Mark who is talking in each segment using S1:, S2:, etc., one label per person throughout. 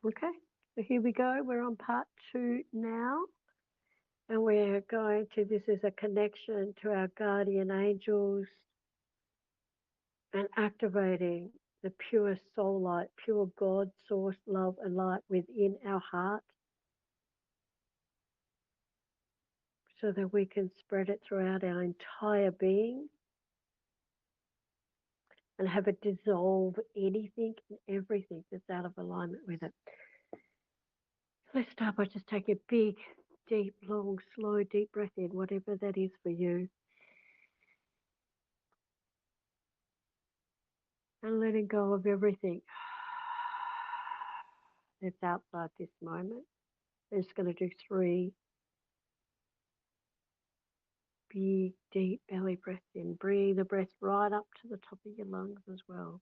S1: Okay, so here we go. We're on part 2 now. And we're going to, this is a connection to our guardian angels and activating the pure soul light, pure God source love and light within our heart so that we can spread it throughout our entire being and have it dissolve anything and everything that's out of alignment with it. Let's start by just taking a big, deep, long, slow, deep breath in, whatever that is for you. And letting go of everything that's outside this moment. We're just going to do 3 big, deep belly breaths in. Bring the breath right up to the top of your lungs as well.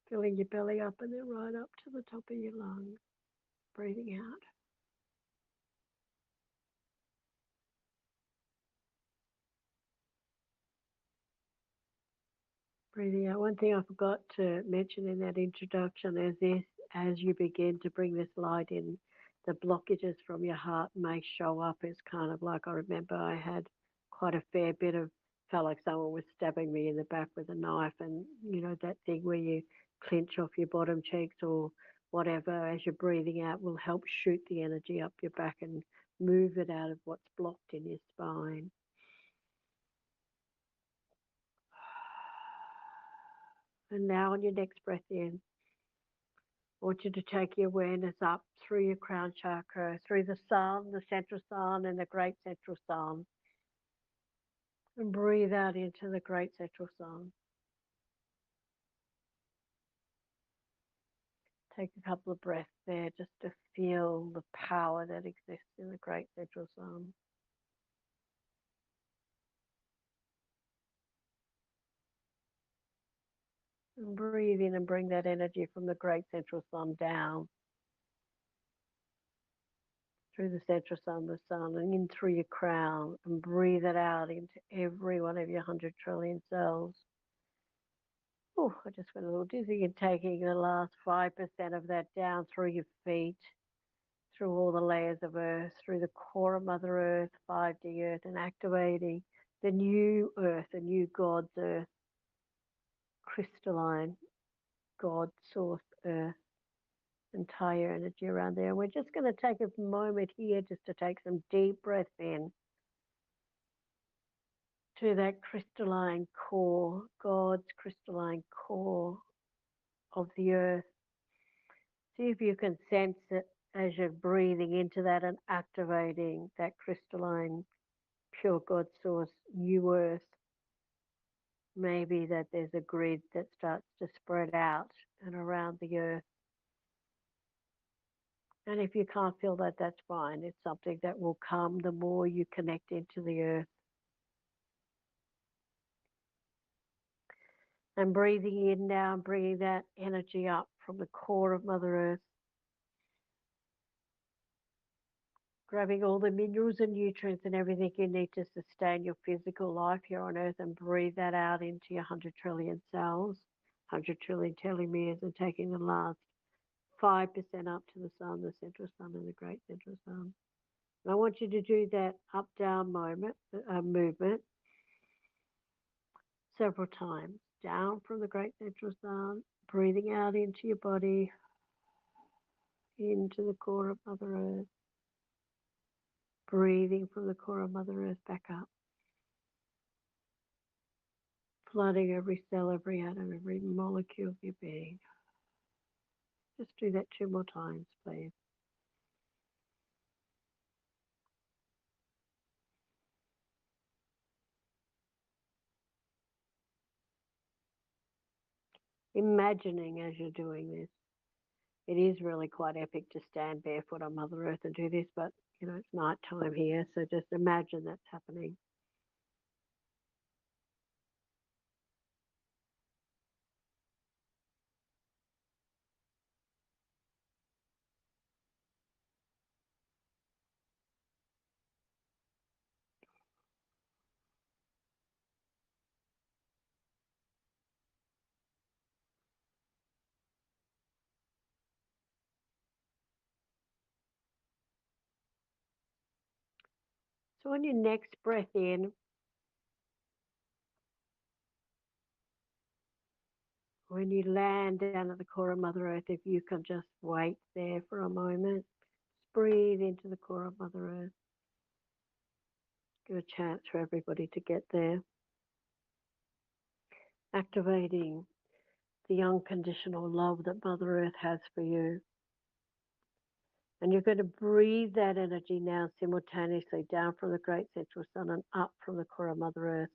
S1: Filling your belly up and then right up to the top of your lungs. Breathing out. Breathing out. One thing I forgot to mention in that introduction is this, as you begin to bring this light in, the blockages from your heart may show up as kind of like, I remember I had quite a fair bit of, felt like someone was stabbing me in the back with a knife, and you know that thing where you clench off your bottom cheeks or whatever as you're breathing out will help shoot the energy up your back and move it out of what's blocked in your spine. And now on your next breath in, I want you to take your awareness up through your crown chakra, through the sun, the central sun, and the great central sun. And breathe out into the great central sun. Take a couple of breaths there just to feel the power that exists in the great central sun. And breathe in and bring that energy from the great central sun down through the central sun, the sun, and in through your crown, and breathe it out into every one of your 100 trillion cells. Oh, I just went a little dizzy, and taking the last 5% of that down through your feet, through all the layers of earth, through the core of Mother Earth, 5D Earth, and activating the new earth, the new God's earth, crystalline God source earth, entire energy around there. And we're just going to take a moment here just to take some deep breaths in to that crystalline core, God's crystalline core of the earth. See if you can sense it as you're breathing into that and activating that crystalline, pure God source, new earth. Maybe that there's a grid that starts to spread out and around the earth. And if you can't feel that, that's fine. It's something that will come the more you connect into the earth. And breathing in now, bringing that energy up from the core of Mother Earth. Grabbing all the minerals and nutrients and everything you need to sustain your physical life here on Earth, and breathe that out into your 100 trillion cells, 100 trillion telomeres, and taking the last 5% up to the sun, the central sun, and the great central sun. And I want you to do that up-down movement several times. Down from the great central sun, breathing out into your body, into the core of Mother Earth. Breathing from the core of Mother Earth back up. Flooding every cell, every atom, every molecule of your being. Just do that 2 more times, please. Imagining as you're doing this. It is really quite epic to stand barefoot on Mother Earth and do this, but you know, it's night time here, so just imagine that's happening. So on your next breath in, when you land down at the core of Mother Earth, if you can just wait there for a moment, just breathe into the core of Mother Earth. Give a chance for everybody to get there. Activating the unconditional love that Mother Earth has for you. And you're going to breathe that energy now simultaneously down from the great central sun and up from the core of Mother Earth,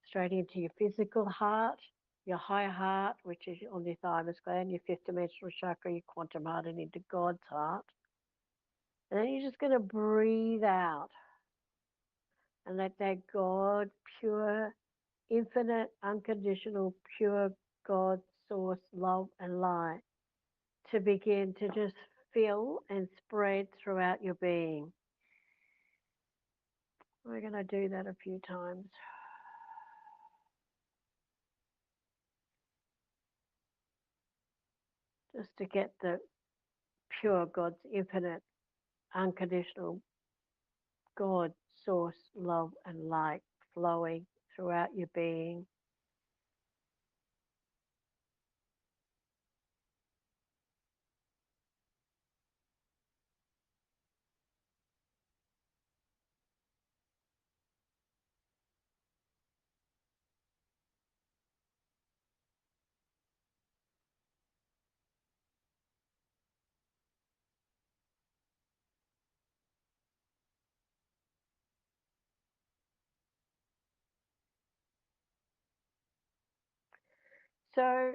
S1: straight into your physical heart, your higher heart, which is on the thymus gland, your fifth dimensional chakra, your quantum heart, and into God's heart. And then you're just going to breathe out and let that God, pure, infinite, unconditional, pure God, source, love, and light to begin to just fill and spread throughout your being. We're going to do that a few times. Just to get the pure God's infinite, unconditional God, source, love, and light flowing throughout your being. So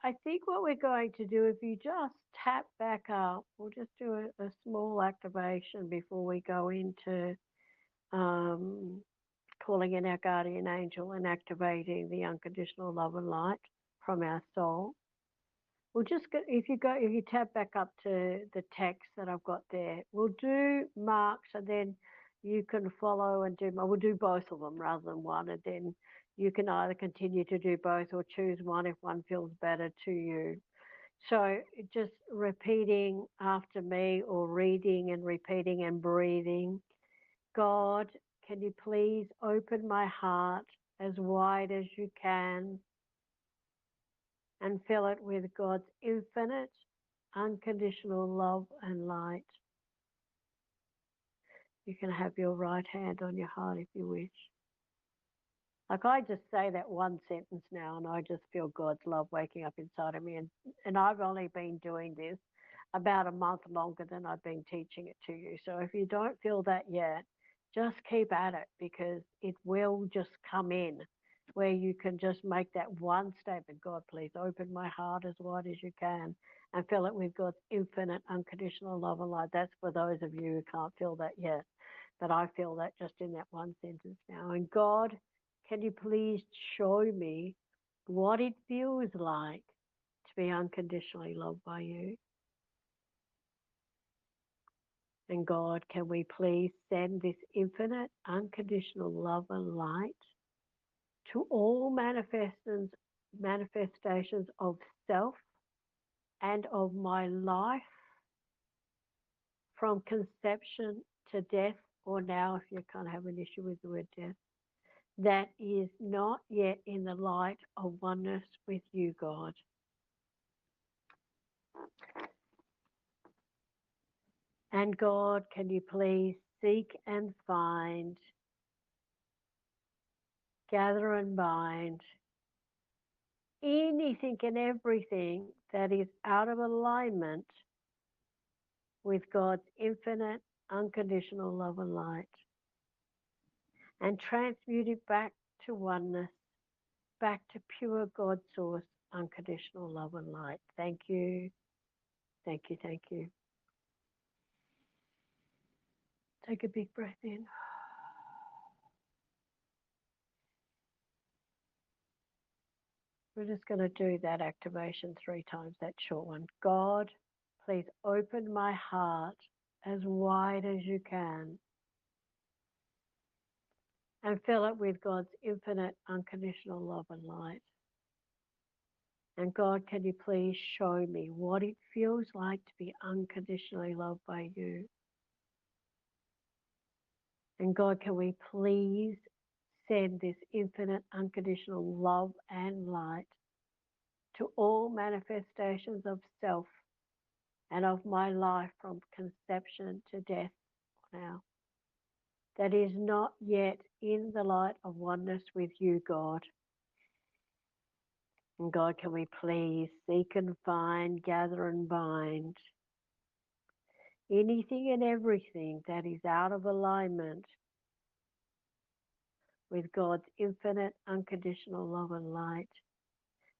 S1: I think what we're going to do, if you just tap back up, we'll just do a small activation before we go into um, calling in our guardian angel and activating the unconditional love and light from our soul. We'll just go, if you tap back up to the text that I've got there, we'll do marks and then you can follow and do. We'll do both of them rather than one, and then you can either continue to do both or choose one if one feels better to you. So just repeating after me, or reading and repeating and breathing. God, can you please open my heart as wide as you can and fill it with God's infinite, unconditional love and light. You can have your right hand on your heart if you wish. Like, I just say that one sentence now and I just feel God's love waking up inside of me. And I've only been doing this about a month longer than I've been teaching it to you. So if you don't feel that yet, just keep at it, because it will just come in where you can just make that one statement: God, please open my heart as wide as you can and fill it with God's infinite, unconditional love and light. That's for those of you who can't feel that yet. But I feel that just in that one sentence now. And God, can you please show me what it feels like to be unconditionally loved by you? And God, can we please send this infinite, unconditional love and light to all manifestations of self and of my life, from conception to death, or now if you can't have an issue with the word death, that is not yet in the light of oneness with you, God. And God, can you please seek and find, gather and bind anything and everything that is out of alignment with God's infinite, unconditional love and light, and transmute it back to oneness, back to pure God source, unconditional love and light. Thank you. Thank you. Thank you. Take a big breath in. We're just going to do that activation 3 times, that short one. God, please open my heart as wide as you can and fill it with God's infinite, unconditional love and light. And God, can you please show me what it feels like to be unconditionally loved by you? And God, can we please send this infinite, unconditional love and light to all manifestations of self and of my life from conception to death now, that is not yet in the light of oneness with you, God. And God, can we please seek and find, gather and bind anything and everything that is out of alignment with God's infinite, unconditional love and light,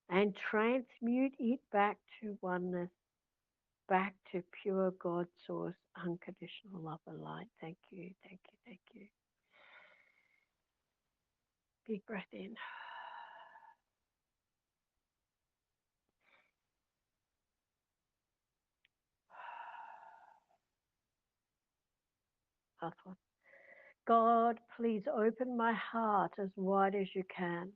S1: and transmute it back to oneness, back to pure God source, unconditional love and light. Thank you, thank you, thank you. Big breath in. Last one. God, please open my heart as wide as you can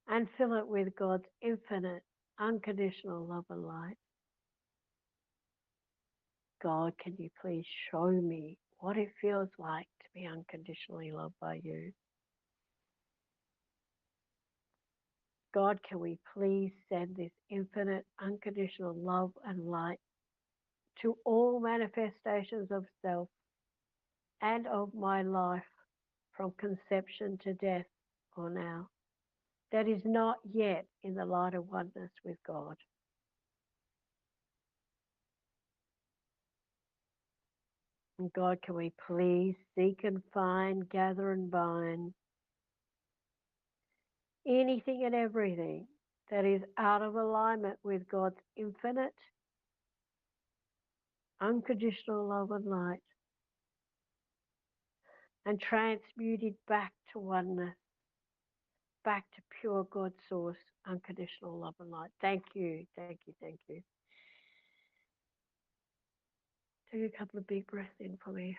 S1: and fill it with God's infinite, unconditional love and light. God, can you please show me what it feels like to be unconditionally loved by you? God, can we please send this infinite, unconditional love and light to all manifestations of self and of my life from conception to death or now, that is not yet in the light of oneness with God. And God, can we please seek and find, gather and bind anything and everything that is out of alignment with God's infinite, unconditional love and light, and transmute it back to oneness, back to pure God source, unconditional love and light. Thank you, thank you, thank you. Take a couple of big breaths in for me.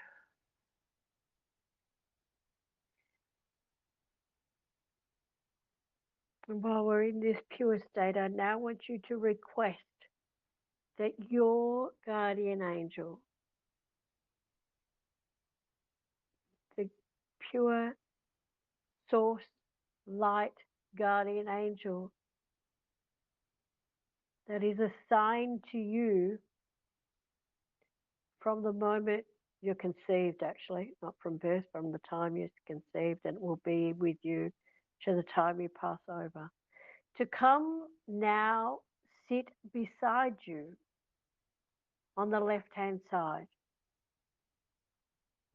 S1: And while we're in this pure state, I now want you to request that your guardian angel, the pure source light guardian angel that is assigned to you from the moment you're conceived, actually, not from birth, from the time you're conceived, and it will be with you to the time you pass over, to come now sit beside you on the left-hand side.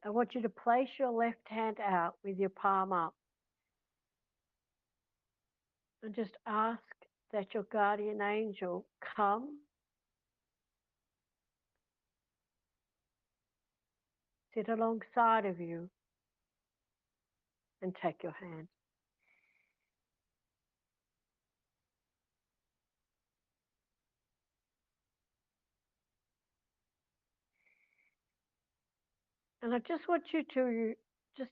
S1: I want you to place your left hand out with your palm up and just ask that your guardian angel come, sit alongside of you, and take your hand. And I just want you to just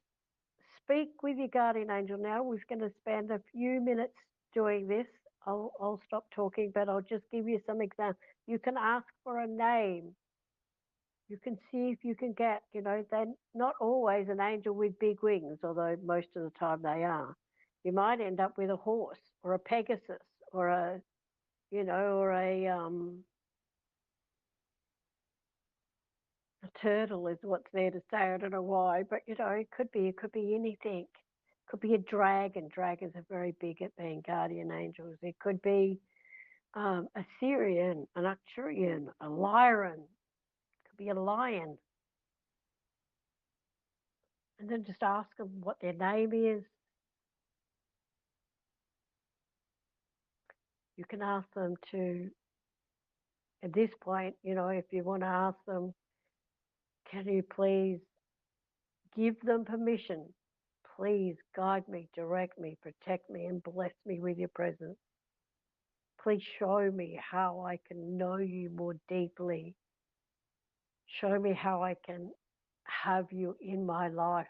S1: speak with your guardian angel now. We're going to spend a few minutes doing this. I'll stop talking, but I'll just give you some examples. You can ask for a name. You can see if you can get, they're not always an angel with big wings, although most of the time they are. You might end up with a horse or a Pegasus or a turtle is what's there to say. I don't know why, but it could be anything. It could be a dragon. Dragons are very big at being guardian angels. It could be a Syrian, an Arcturian, a Lyran. It could be a lion. And then just ask them what their name is. You can ask them to, at this point, if you want to ask them, can you please give them permission? Please guide me, direct me, protect me, and bless me with your presence. Please show me how I can know you more deeply. Show me how I can have you in my life,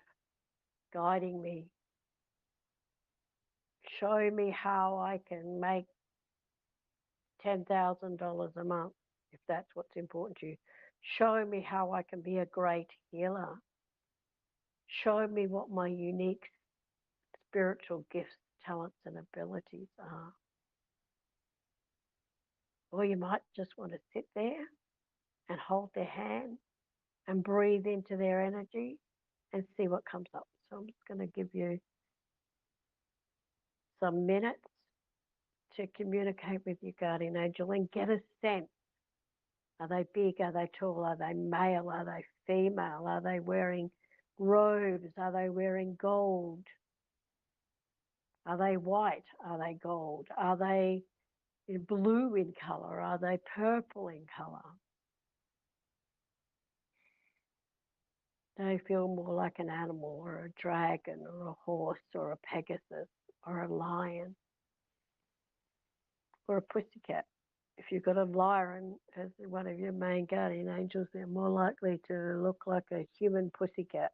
S1: guiding me. Show me how I can make $10,000 a month, if that's what's important to you. Show me how I can be a great healer. Show me what my unique spiritual gifts, talents, and abilities are. Or you might just want to sit there and hold their hand and breathe into their energy and see what comes up. So I'm just going to give you some minutes to communicate with your guardian angel and get a sense. Are they big? Are they tall? Are they male? Are they female? Are they wearing robes? Are they wearing gold? Are they white? Are they gold? Are they blue in color? Are they purple in color? They feel more like an animal or a dragon or a horse or a pegasus or a lion or a pussycat. If you've got a lion as one of your main guardian angels, they're more likely to look like a human pussycat.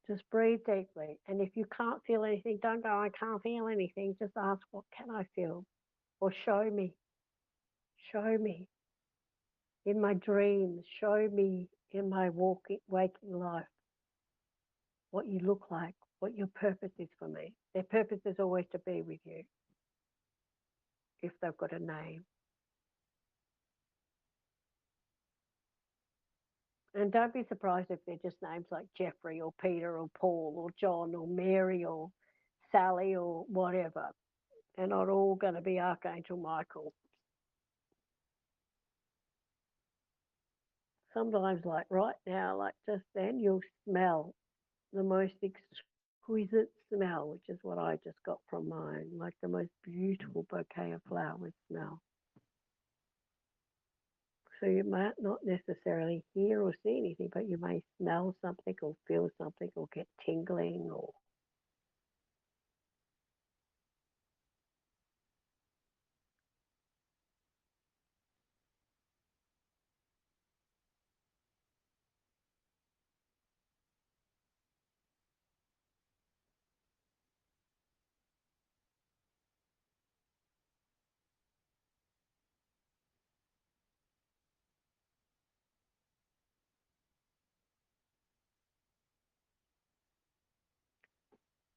S1: Just breathe deeply. And if you can't feel anything, don't go, I can't feel anything. Just ask, what can I feel? Or show me. Show me in my dreams. Show me in my waking life what you look like, what your purpose is for me. Their purpose is always to be with you if they've got a name. And don't be surprised if they're just names like Jeffrey or Peter or Paul or John or Mary or Sally or whatever. They're not all going to be Archangel Michael. Sometimes, like right now, like just then, you'll smell the most exquisite smell, which is what I just got from mine, like the most beautiful bouquet of flowers smell. So you might not necessarily hear or see anything, but you may smell something or feel something or get tingling or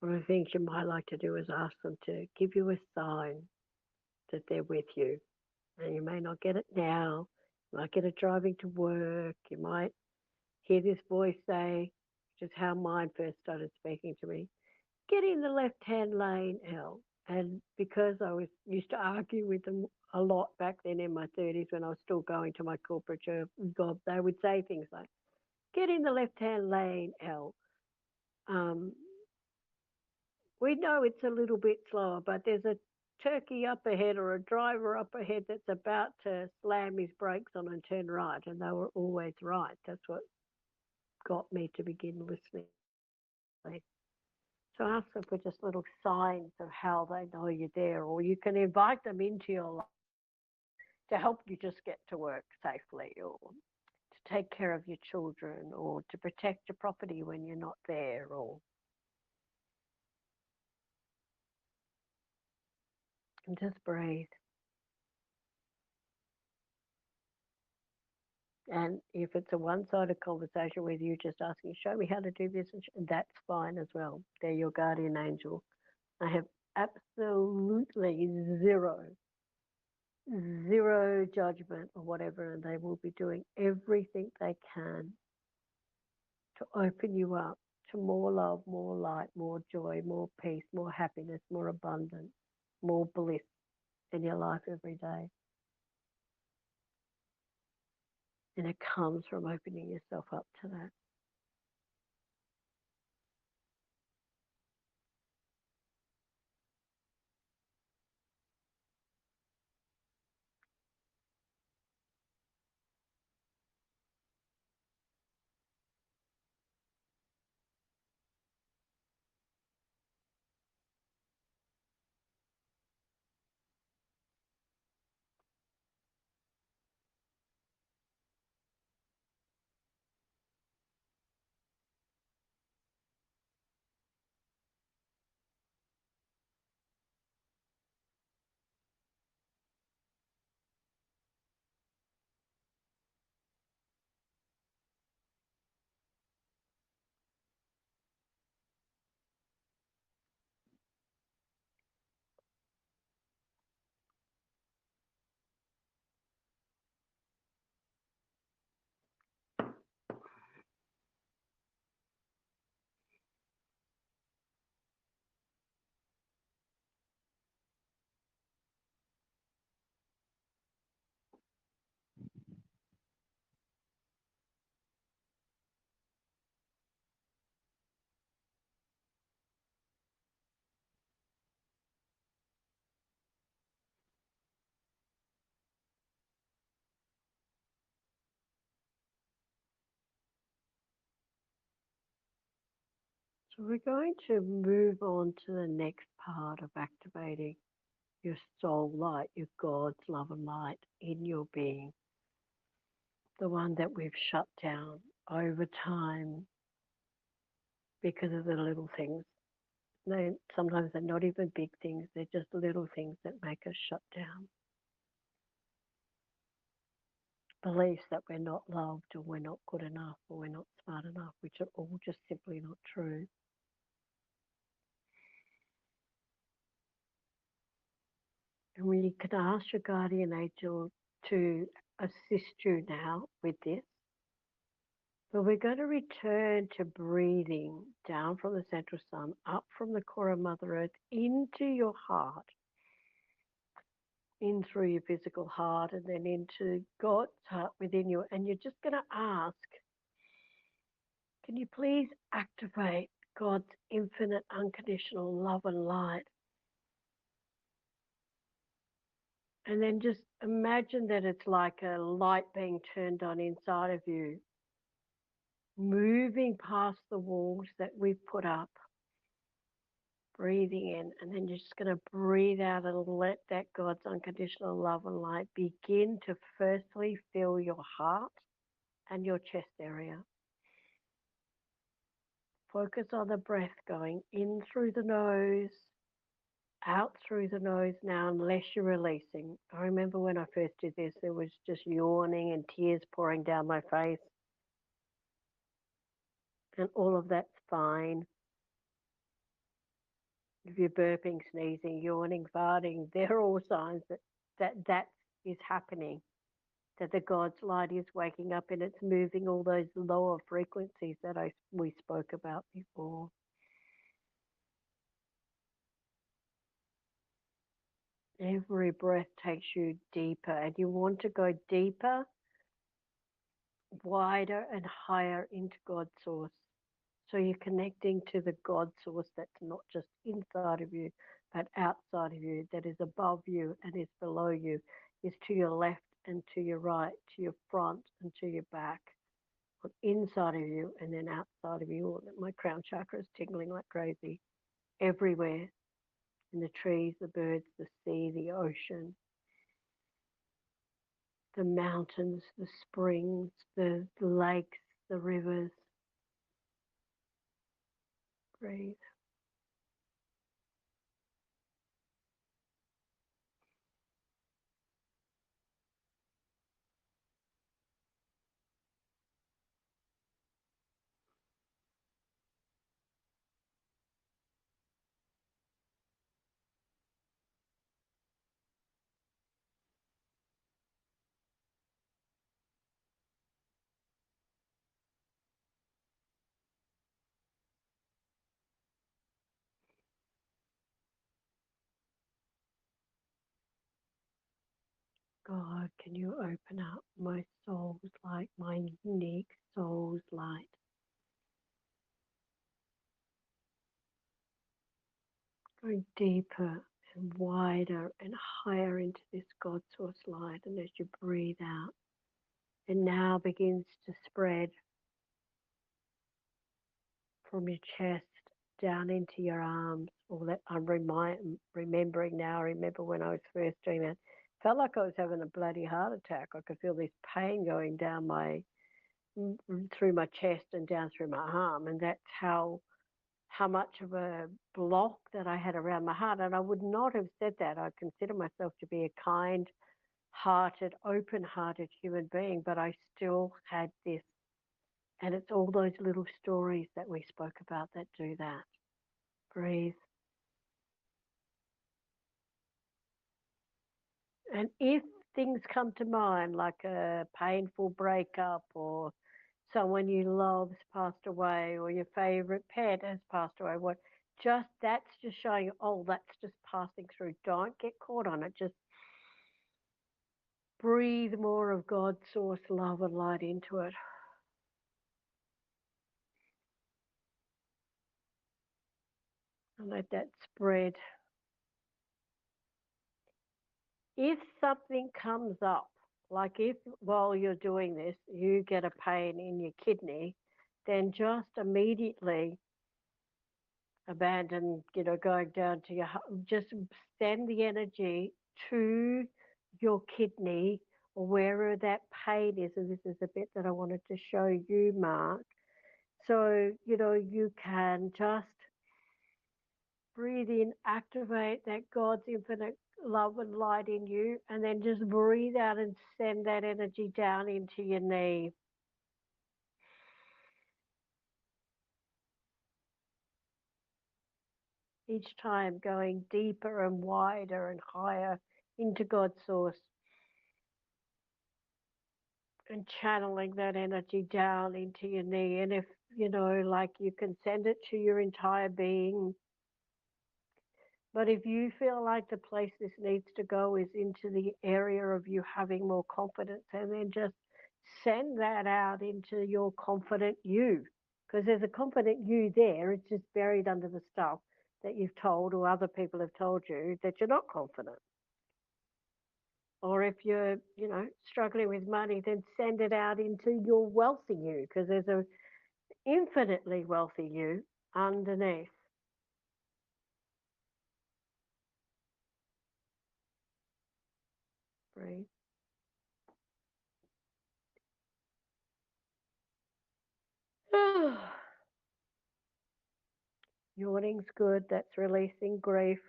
S1: one of the things you might like to do is ask them to give you a sign that they're with you. And you may not get it now. You might get it driving to work. You might hear this voice say, which is how mine first started speaking to me, get in the left-hand lane, Elle. And because I was used to argue with them a lot back then in my 30s when I was still going to my corporate job, they would say things like, get in the left-hand lane, Elle. Um, we know it's a little bit slower, but there's a turkey up ahead or a driver up ahead that's about to slam his brakes on and turn right. And they were always right. That's what got me to begin listening. So ask them for just little signs of how they know you're there, or you can invite them into your life to help you just get to work safely, or to take care of your children, or to protect your property when you're not there, or and just breathe. And if it's a one-sided conversation with you just asking, show me how to do this, and that's fine as well. They're your guardian angel. I have absolutely zero judgment or whatever, and they will be doing everything they can to open you up to more love, more light, more joy, more peace, more happiness, more abundance, more bliss in your life every day. And it comes from opening yourself up to that. So we're going to move on to the next part of activating your soul light, your God's love and light in your being, the one that we've shut down over time because of the little things. Sometimes they're not even big things, they're just little things that make us shut down. Beliefs that we're not loved or we're not good enough or we're not smart enough, which are all just simply not true. And we can ask your guardian angel to assist you now with this. But we're going to return to breathing down from the central sun, up from the core of Mother Earth, into your heart, in through your physical heart, and then into God's heart within you. And you're just going to ask, can you please activate God's infinite, unconditional love and light? And then just imagine that it's like a light being turned on inside of you, moving past the walls that we've put up, breathing in, and then you're just going to breathe out and let that God's unconditional love and light begin to firstly fill your heart and your chest area. Focus on the breath going in through the nose, out through the nose now, unless you're releasing. I remember when I first did this, there was just yawning and tears pouring down my face. And all of that's fine. If you're burping, sneezing, yawning, farting, they're all signs that is happening, that the God's light is waking up and it's moving all those lower frequencies that we spoke about before. Every breath takes you deeper, and you want to go deeper, wider, and higher into God's source. So you're connecting to the God source that's not just inside of you, but outside of you, that is above you and is below you, is to your left and to your right, to your front and to your back, on inside of you and then outside of you. My crown chakra is tingling like crazy everywhere, in the trees, the birds, the sea, the ocean, the mountains, the springs, the lakes, the rivers. Breathe. God, can you open up my soul's light, my unique soul's light? Going deeper and wider and higher into this God source light. And as you breathe out, it now begins to spread from your chest down into your arms. All that I'm remembering now. I remember when I was first doing that. Felt like I was having a bloody heart attack. I could feel this pain going down through my chest and down through my arm, and that's how much of a block that I had around my heart. And I would not have said that. I consider myself to be a kind-hearted, open-hearted human being, but I still had this. And it's all those little stories that we spoke about that do that. Breathe. And if things come to mind, like a painful breakup or someone you love has passed away or your favorite pet has passed away, that's just showing you, oh, that's just passing through. Don't get caught on it. Just breathe more of God's source love and light into it. And let that spread. If something comes up, like if while you're doing this, you get a pain in your kidney, then just immediately abandon, going down to your just send the energy to your kidney or wherever that pain is. And this is a bit that I wanted to show you, Mark. So, you can just breathe in, activate that God's infinite love and light in you, and then just breathe out and send that energy down into your knee. Each time going deeper and wider and higher into God's source and channeling that energy down into your knee. And if, like you can send it to your entire being. But if you feel like the place this needs to go is into the area of you having more confidence, and then just send that out into your confident you. Because there's a confident you there, it's just buried under the stuff that you've told or other people have told you that you're not confident. Or if you're, struggling with money, then send it out into your wealthy you, because there's a infinitely wealthy you underneath. Breathe. Yawning's good. That's releasing grief.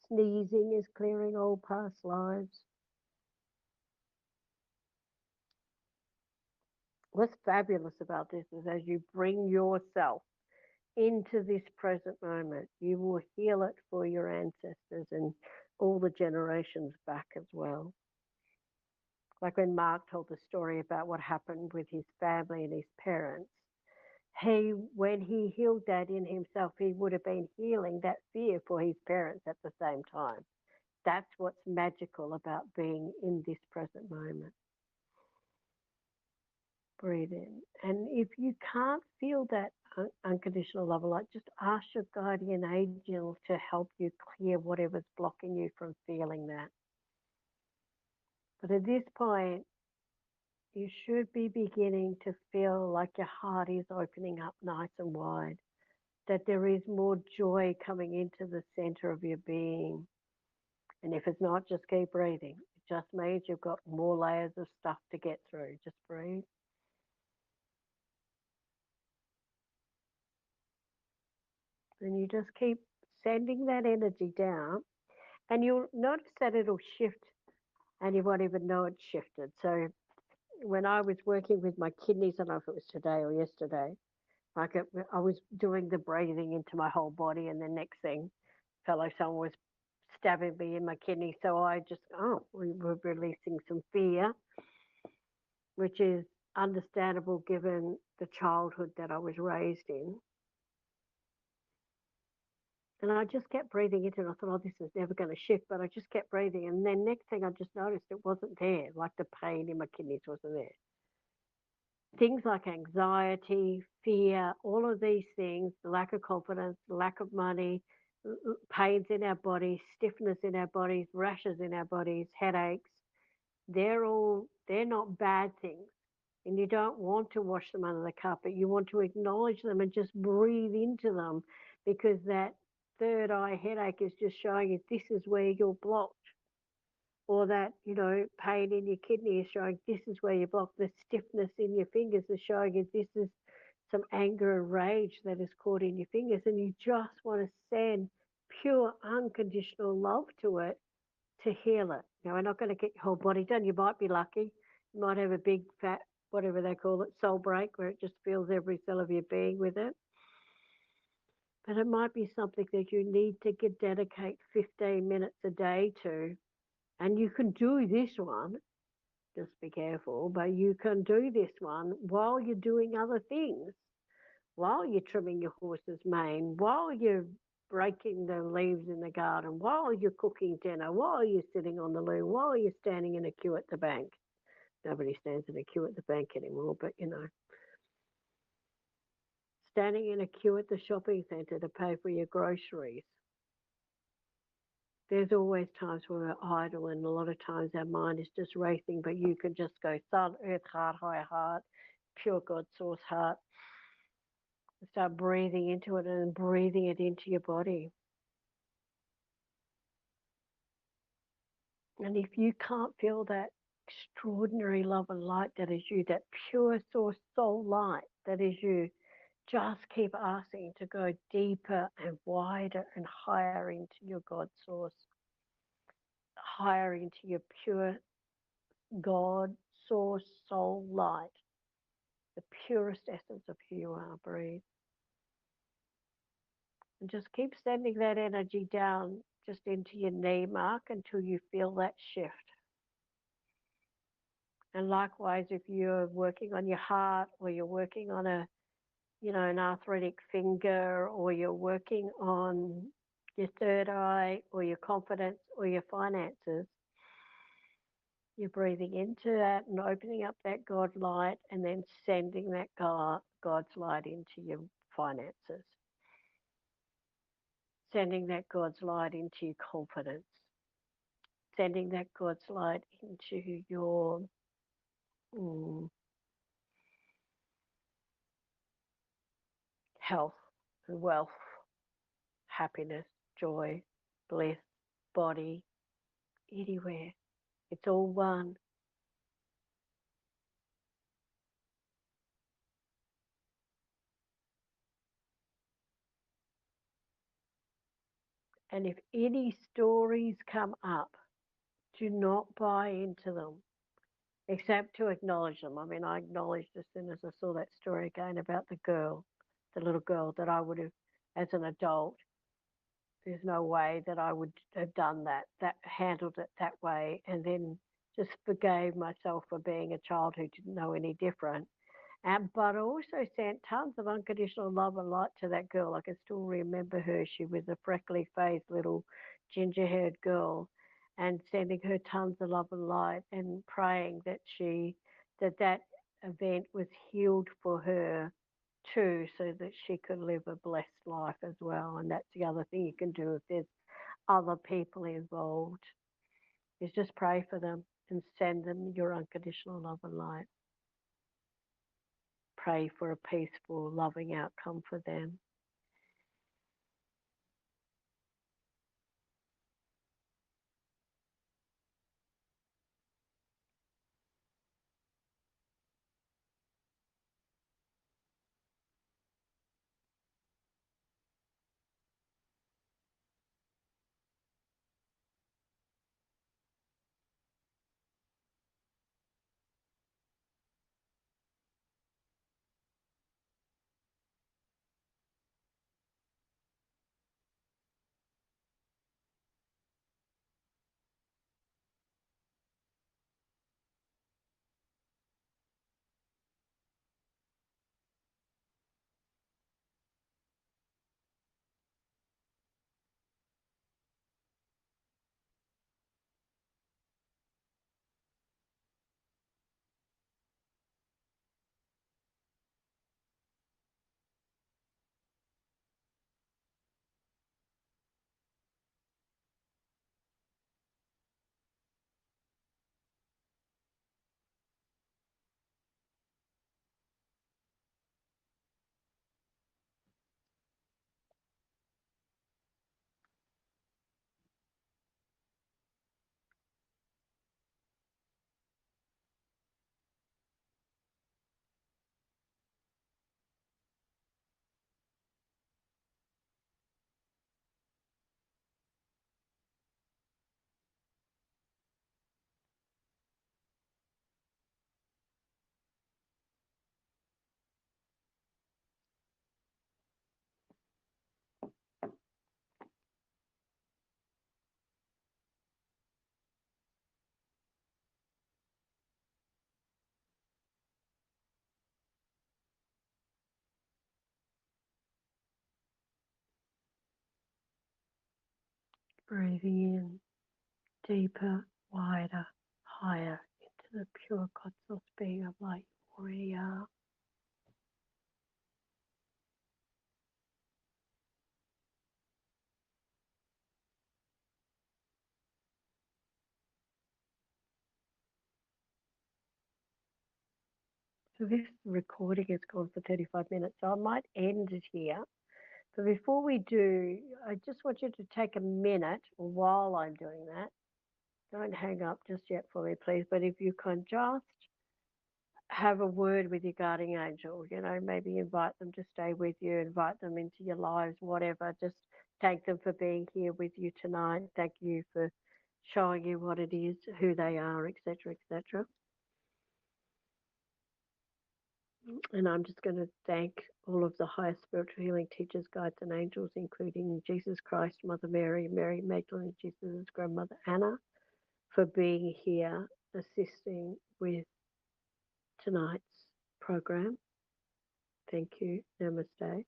S1: Sneezing is clearing all past lives. What's fabulous about this is as you bring yourself into this present moment, you will heal it for your ancestors and all the generations back as well. Like when Mark told the story about what happened with his family and his parents, when he healed that in himself, he would have been healing that fear for his parents at the same time. That's what's magical about being in this present moment. Breathe in. And if you can't feel that unconditional love, like just ask your guardian angel to help you clear whatever's blocking you from feeling that. But at this point, you should be beginning to feel like your heart is opening up nice and wide, that there is more joy coming into the center of your being. And if it's not, just keep breathing. It just means you've got more layers of stuff to get through. Just breathe. And you just keep sending that energy down, and you'll notice that it'll shift and you won't even know it's shifted. So when I was working with my kidneys, I don't know if it was today or yesterday, I was doing the breathing into my whole body, and the next thing, felt like someone was stabbing me in my kidney. So I just, we were releasing some fear, which is understandable given the childhood that I was raised in. And I just kept breathing into it. I thought, this is never going to shift, but I just kept breathing. And then next thing I just noticed it wasn't there, like the pain in my kidneys wasn't there. Things like anxiety, fear, all of these things, the lack of confidence, the lack of money, pains in our bodies, stiffness in our bodies, rashes in our bodies, headaches, they're not bad things. And you don't want to wash them under the carpet. You want to acknowledge them and just breathe into them, because that third eye headache is just showing you this is where you're blocked. Or that, pain in your kidney is showing this is where you're blocked. The stiffness in your fingers is showing you this is some anger and rage that is caught in your fingers. And you just want to send pure unconditional love to it to heal it. Now, we're not going to get your whole body done. You might be lucky. You might have a big fat, whatever they call it, soul break, where it just fills every cell of your being with it. But it might be something that you need to dedicate 15 minutes a day to. And you can do this one, just be careful, but you can do this one while you're doing other things, while you're trimming your horse's mane, while you're breaking the leaves in the garden, while you're cooking dinner, while you're sitting on the loo, while you're standing in a queue at the bank. Nobody stands in a queue at the bank anymore, but standing in a queue at the shopping centre to pay for your groceries. There's always times where we're idle, and a lot of times our mind is just racing, but you can just go sun, earth, heart, higher heart, pure God source heart. Start breathing into it and breathing it into your body. And if you can't feel that extraordinary love and light that is you, that pure source soul light that is you, just keep asking to go deeper and wider and higher into your God source, higher into your pure God source soul light, the purest essence of who you are. Breathe. And just keep sending that energy down just into your knee mark until you feel that shift. And likewise, if you're working on your heart or you're working on an arthritic finger, or you're working on your third eye or your confidence or your finances, you're breathing into that and opening up that God light and then sending that God's light into your finances, sending that God's light into your confidence, sending that God's light into your health and wealth, happiness, joy, bliss, body, anywhere. It's all one. And if any stories come up, do not buy into them, except to acknowledge them. I mean, I acknowledged as soon as I saw that story again about the little girl, that I would have, as an adult, there's no way that I would have done that handled it that way, and then just forgave myself for being a child who didn't know any different. But I also sent tons of unconditional love and light to that girl. I can still remember her. She was a freckly faced little ginger haired girl, and sending her tons of love and light and praying that that event was healed for her too, so that she could live a blessed life as well. And that's the other thing you can do if there's other people involved, is just pray for them and send them your unconditional love and light. Pray for a peaceful, loving outcome for them. Breathing in deeper, wider, higher into the pure cosmos being of light you already are. So this recording has gone for 35 minutes, so I might end it here. But before we do, I just want you to take a minute while I'm doing that. Don't hang up just yet for me, please. But if you can just have a word with your guardian angel, maybe invite them to stay with you, invite them into your lives, whatever. Just thank them for being here with you tonight. Thank you for showing you what it is, who they are, etc., etc. And I'm just going to thank all of the highest spiritual healing teachers, guides, and angels, including Jesus Christ, Mother Mary, Mary Magdalene, Jesus' grandmother Anna, for being here assisting with tonight's program. Thank you. Namaste.